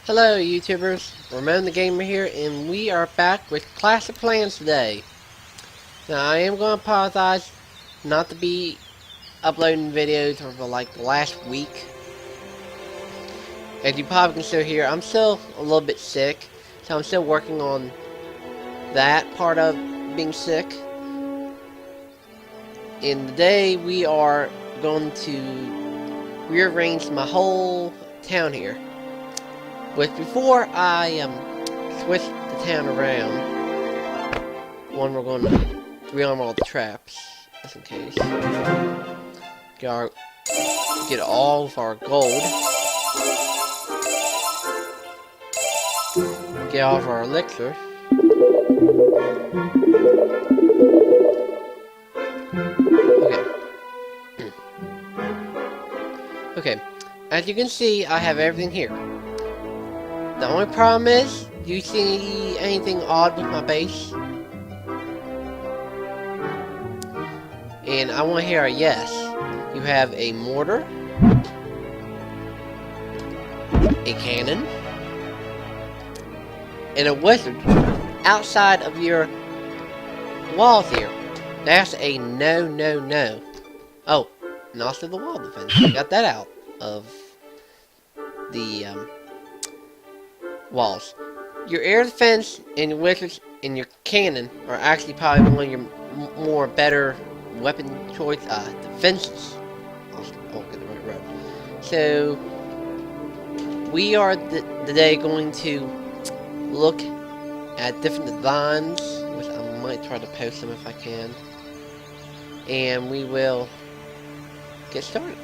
Hello YouTubers, Ramon the Gamer here, and we are back with Clash of Clans today. Now I am going to apologize not to be uploading videos over like the last week. As you probably can still hear, I'm still a little bit sick, so I'm still working on that part of being sick. And today we are going to rearrange my whole town here. But before I switch the town around, we're going to rearm all the traps, just in case. Get all of our gold. Get all of our elixir. Okay. Okay. As you can see, I have everything here. The only problem is, do you see anything odd with my base? And I want to hear a yes. You have a mortar, a cannon, and a wizard outside of your walls here. That's a no, no, no. Oh, and also the wall defense. I got that out of the walls. Your air defense and your wizards and your cannon are actually probably one of your more better weapon choice defenses. I'll get the right road. So we are today going to look at different designs, which I might try to post them if I can, and we will get started.